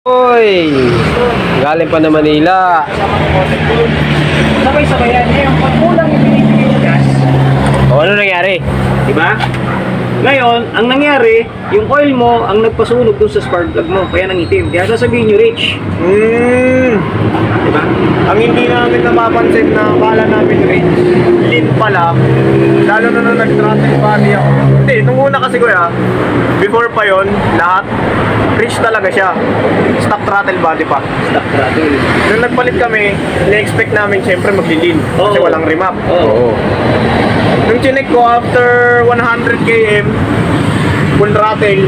Uy, galing pa na Manila. Sabay-sabay yan. Ngayon, pag kulang yung binibigay na gas, O, ano nangyari? diba? Ngayon, ang nangyari, yung oil mo ang nagpasunog dun sa spark plug mo, kaya nangitim. Kaya sasabihin nyo, Rich. Diba? Ang hindi namin napapansin na akala namin rich, lean pala, lalo na nung nag-throttle body ako. Hindi, nung una kasi kuya, before pa yon lahat, rich talaga siya. Stock throttle body pa. Stop throttle. Nung nagpalit kami, na-expect namin siyempre magli-lean kasi Oo. walang remap. Oo. Nung chinek ko after 100 km, full throttle,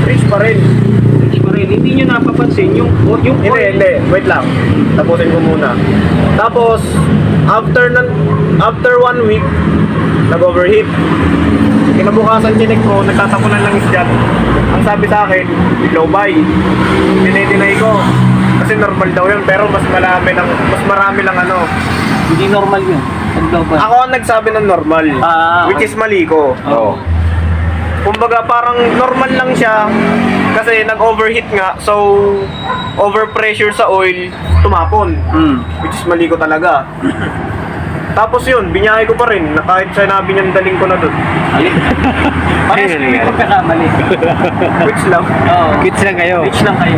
rich pa rin. Rich pa rin. Hindi nyo napapansin yung Hindi, oil. hindi. Wait lang. Tapusin ko muna. Tapos, after 1 week, nag-overheat. Kinabukasan chinek ko, nagtatapunan lang isdyan. Ang sabi sa akin, low buy. Dinay ko. Kasi normal daw yun, pero mas marami lang ano. Hindi normal yun. Pag-global. Ako ang nagsabi ng normal, which is mali ko. Oo. Kumbaga parang normal lang siya kasi nag-overheat nga, so overpressure sa oil, tumapon. Which is mali ko talaga. Tapos yun, binyahe ko pa rin na kahit sinabi niyang daling ko na doon. Mali. Parehas Ayun, kami nangyari. pagkakamali. Which lang. Oo. Quits lang kayo. Rich lang kayo.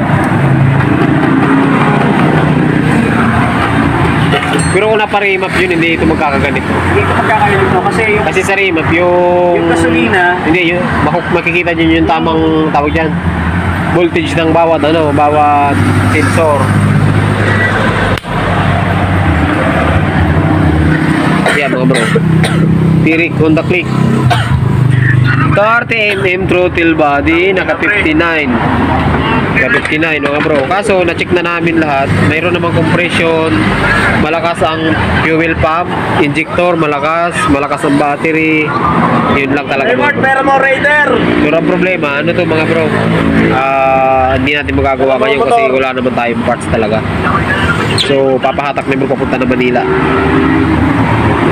Pero kung napa-remap yun, hindi ito magkakaganito. Hindi ko pagkakamali mo kasi yung Kasi sa remap, yung gasolina, hindi, yun, makikita nyo yung tamang tawag dyan. Voltage ng bawat sensor. Yan mga bro. Tirik on the click. 30mm throttle body, naka 59. Naka 59 mga bro. Kaso na-check na namin lahat. Mayroon namang compression. Malakas ang fuel pump, injector malakas ang battery. Yun lang talaga. Hey mga Mark, bro. pera mo Raider! Pero ang problema, ano to mga bro? Hindi natin magagawa ngayon kasi wala naman tayong parts talaga. So, papahatak na bro papunta na Manila.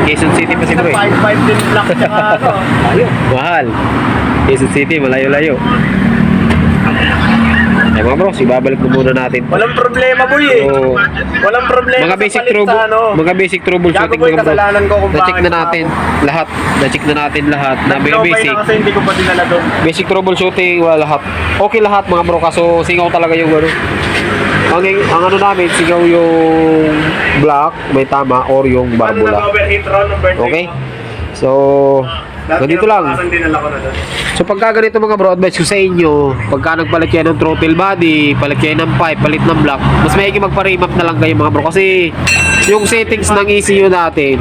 Quezon City pa si bro eh. 5.5 din black tsaka ano. Ayun, mahal. Quezon City, malayo-layo. Ay mga bro, ibabalik mo muna natin. Walang problema boy eh. So, Walang problema mga sa basic palit trouble, sa ano. mga basic troubleshooting Gago boy, mga bro. kasalanan ko kung Na-check bakit na natin lahat. Na-check na natin lahat. Na Nag-low buy basic. na kasi hindi ko pa dinala doon. Basic troubleshooting, wala lahat. Okay lahat mga bro, kaso singaw talaga yung ano. Ang ano namin, singaw yung black, may tama, or yung Ano barbula. nag-overheat ron ng birthday Okay? ko? So, ganito lang. Kinabukasan dinala ko na doon. So pagka ganito mga bro, advice ko sa inyo, pagka nagpalit kayo ng throttle body, palit kayo ng pipe, palit ng block, mas maigi magpa-remap na lang kayo mga bro. Kasi yung settings ng ECU natin,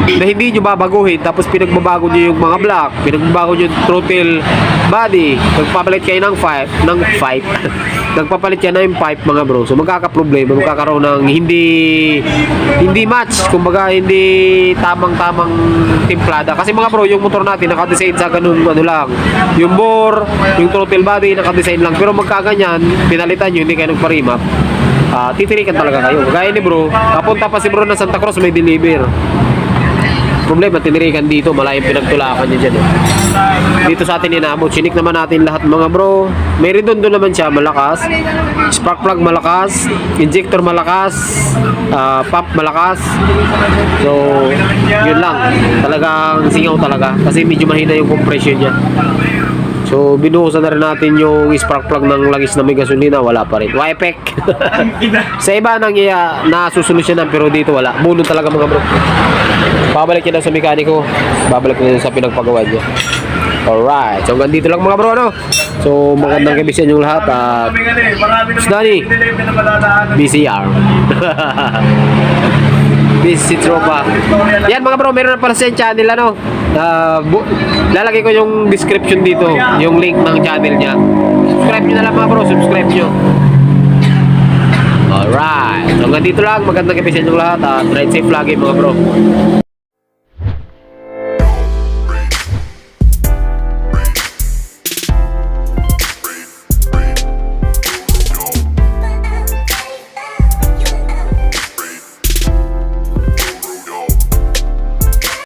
na hindi nyo babaguhin, tapos pinagbabago nyo yung mga block, pinagbabago nyo yung throttle body, nagpapalit kayo ng pipe, nagpapalit kayo ng pipe mga bro. So magkakaproblema, magkakaroon ng hindi match, kumbaga hindi tamang timplada. Kasi mga bro, yung motor natin naka-design sa ganun ano lang. Yung bore, yung throttle body naka-design lang. Pero magkaganyan, pinalitan nyo, hindi kayo nagpa-remap. Titirikan talaga kayo. Gaya ni bro, papunta pa si bro ng Santa Cruz, may deliver. Problema, tinirikan dito, malayong pinagtulakan niya dyan eh. Dito sa atin inabot, sinik naman natin lahat mga bro. May redondo naman siya, malakas. Spark plug malakas, injector malakas, pump malakas. So, yun lang. Talagang singaw talaga kasi medyo mahina yung compression niya. So, binuhusan na rin natin yung spark plug ng langis na may gasolina, wala pa rin. Wipec. Sa iba nang nasusolusyonan pero dito wala. Bunod talaga mga bro. Babalik niya daw sa mekaniko. Babalik niya sa pinagpagawa niya. Alright. So, hanggang dito lang mga bro, ano? So, magandang gabi sa inyong lahat. At Marami naman Danny. dineliver na malalaanan. BCR. BC Tropa. Yan mga bro, meron na pala sa channel, ano? Lalagay ko yung description dito, yung link ng channel niya. Subscribe nyo na lang mga bro, subscribe nyo. Alright. So, hanggang dito lang. Magandang gabi sa inyong lahat. At ride safe lagi mga bro.